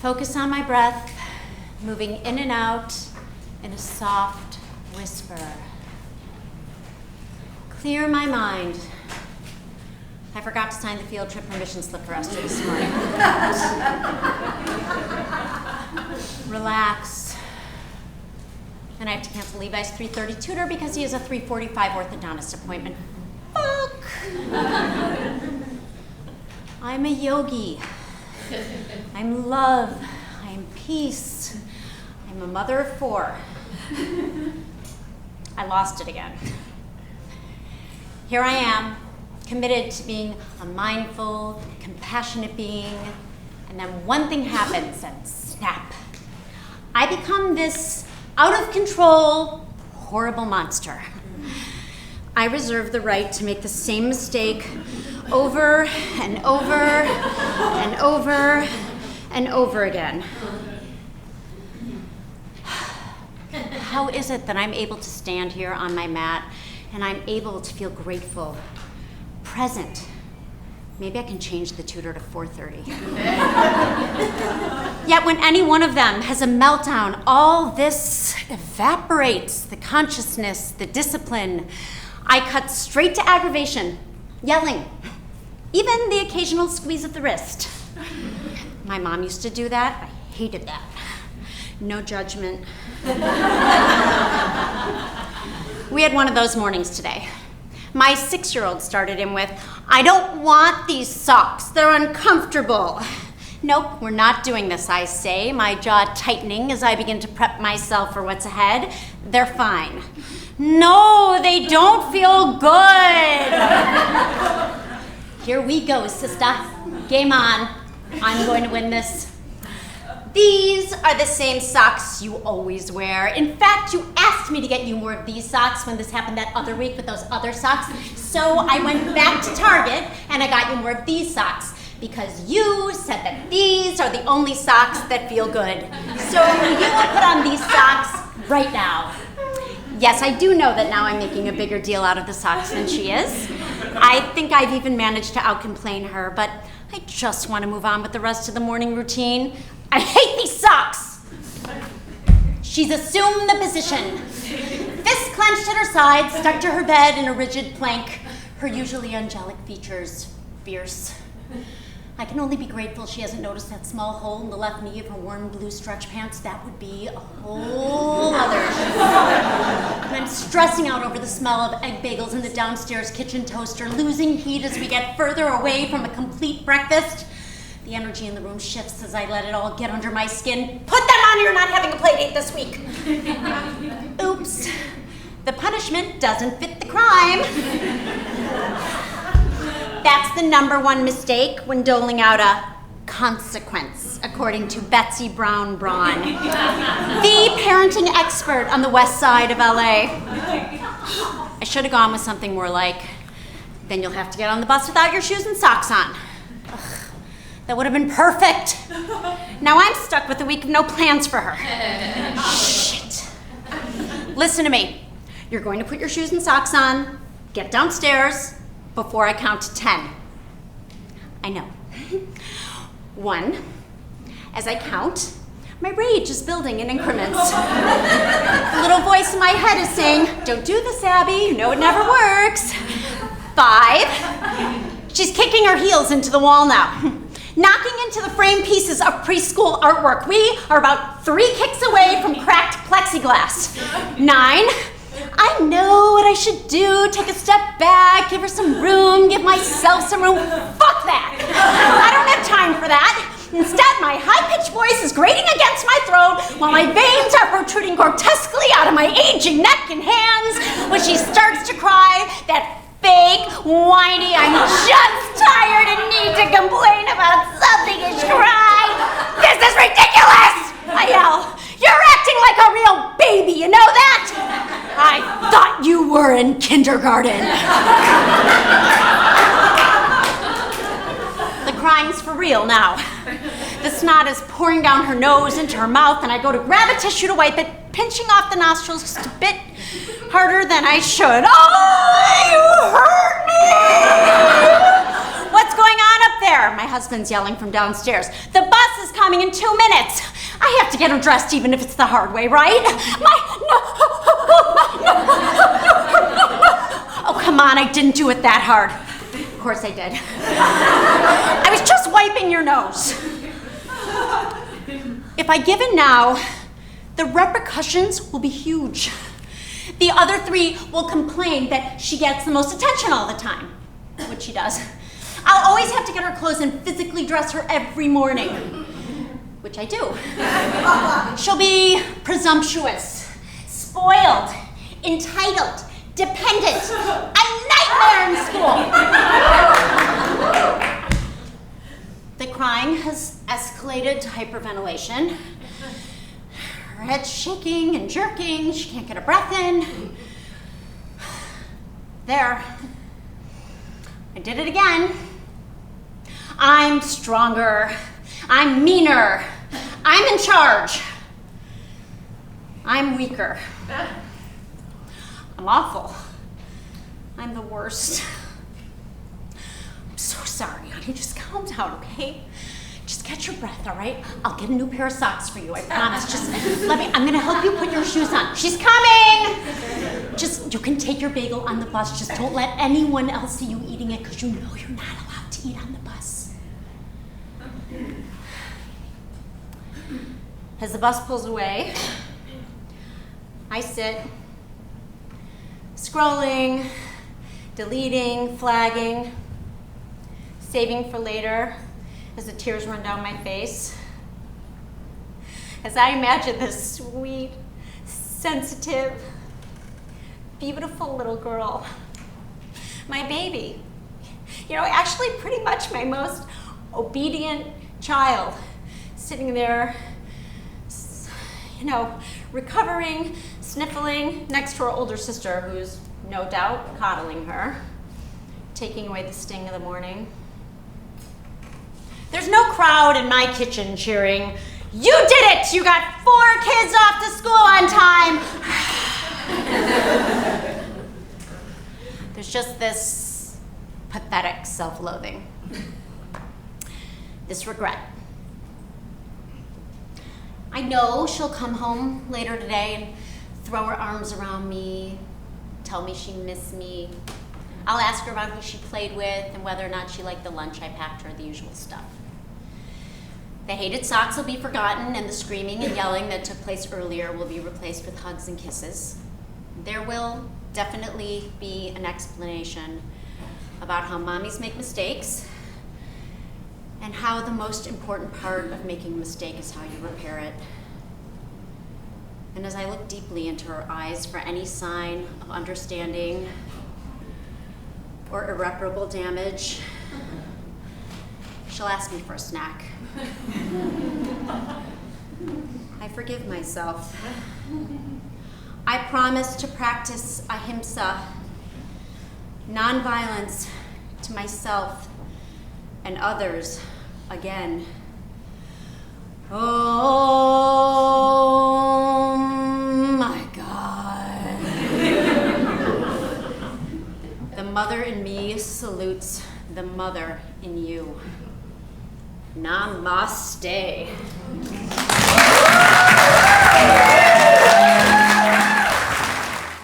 Focus on my breath, moving in and out in a soft whisper. Clear my mind. I forgot to sign the field trip permission slip for Esther this morning. Relax. And I have to cancel Levi's 3:30 tutor because he has a 3:45 orthodontist appointment. Fuck! I'm a yogi. I'm love. I'm peace. I'm a mother of 4. I lost it again. Here I am, committed to being a mindful, compassionate being, and then one thing happens and snap. I become this out-of-control, horrible monster. I reserve the right to make the same mistake over and over and over and over again. How is it that I'm able to stand here on my mat and I'm able to feel grateful, present? Maybe I can change the tutor to 4:30. Yet when any one of them has a meltdown, all this evaporates, the consciousness, the discipline. I cut straight to aggravation, yelling, even the occasional squeeze of the wrist. My mom used to do that. I hated that. No judgment. We had one of those mornings today. My 6-year-old started in with, "I don't want these socks, they're uncomfortable." Nope, we're not doing this, I say, my jaw tightening as I begin to prep myself for what's ahead. They're fine. No, they don't feel good. Here we go, sister. Game on. I'm going to win this. These are the same socks you always wear. In fact, you asked me to get you more of these socks when this happened that other week with those other socks. So I went back to Target and I got you more of these socks because you said that these are the only socks that feel good. So you will put on these socks right now. Yes, I do know that now I'm making a bigger deal out of the socks than she is. I think I've even managed to outcomplain her, but I just want to move on with the rest of the morning routine. I hate these socks! She's assumed the position. Fists clenched at her side, stuck to her bed in a rigid plank, her usually angelic features fierce. I can only be grateful she hasn't noticed that small hole in the left knee of her worn blue stretch pants. That would be a whole other issue. And I'm stressing out over the smell of egg bagels in the downstairs kitchen toaster, losing heat as we get further away from a complete breakfast. The energy in the room shifts as I let it all get under my skin. Put them on, you're not having a play date this week. Oops. The punishment doesn't fit the crime. That's the #1 mistake when doling out a consequence, according to Betsy Brown Braun, the parenting expert on the west side of LA. I should have gone with something more like, then you'll have to get on the bus without your shoes and socks on. Ugh, that would have been perfect. Now I'm stuck with a week of no plans for her. Shit. Listen to me. You're going to put your shoes and socks on, get downstairs, before I count to 10. I know. 1. As I count, my rage is building in increments. The little voice in my head is saying, "Don't do this, Abby, you know it never works." 5. She's kicking her heels into the wall now, knocking into the frame pieces of preschool artwork. We are about 3 kicks away from cracked plexiglass. 9. I know what I should do. Take a step back, give her some room, give myself some room. Fuck that! I don't have time for that. Instead, my high-pitched voice is grating against my throat while my veins are protruding grotesquely out of my aging neck and hands. When she starts to cry, that fake, whiny, "I'm just tired and need to complain about something" and cry. "This is ridiculous!" I yell. "You're acting like a real baby, you know that? I thought you were in kindergarten." The crying's for real now. The snot is pouring down her nose into her mouth, and I go to grab a tissue to wipe it, pinching off the nostrils just a bit harder than I should. "Oh, you hurt me!" "What's going on up there?" my husband's yelling from downstairs. "The bus is coming in 2 minutes. I have to get her dressed even if it's the hard way, right? Oh, come on, I didn't do it that hard. Of course I did. I was just wiping your nose. If I give in now, the repercussions will be huge. The other 3 will complain that she gets the most attention all the time, which she does. I'll always have to get her clothes and physically dress her every morning, which I do. She'll be presumptuous, spoiled, entitled, dependent, a nightmare in school. The crying has escalated to hyperventilation. Her head's shaking and jerking. She can't get her breath in. There. I did it again. I'm stronger. I'm meaner. I'm in charge. I'm weaker. I'm awful. I'm the worst. I'm so sorry, honey. Just calm down, okay? Just catch your breath, all right? I'll get a new pair of socks for you, I promise. Just I'm gonna help you put your shoes on. She's coming! You can take your bagel on the bus. Just don't let anyone else see you eating it, because you know you're not allowed to eat on the bus. As the bus pulls away, I sit, scrolling, deleting, flagging, saving for later as the tears run down my face. As I imagine this sweet, sensitive, beautiful little girl, my baby, actually pretty much my most obedient child, sitting there, recovering, sniffling next to her older sister, who's no doubt coddling her, taking away the sting of the morning. There's no crowd in my kitchen cheering, "You did it! You got 4 kids off to school on time!" There's just this pathetic self-loathing, this regret. I know she'll come home later today and throw her arms around me, tell me she missed me. I'll ask her about who she played with and whether or not she liked the lunch I packed her, the usual stuff. The hated socks will be forgotten, and the screaming and yelling that took place earlier will be replaced with hugs and kisses. There will definitely be an explanation about how mommies make mistakes and how the most important part of making a mistake is how you repair it. And as I look deeply into her eyes for any sign of understanding or irreparable damage, she'll ask me for a snack. I forgive myself. I promise to practice ahimsa, nonviolence to myself and others again. Oh my God. The mother in me salutes the mother in you. Namaste.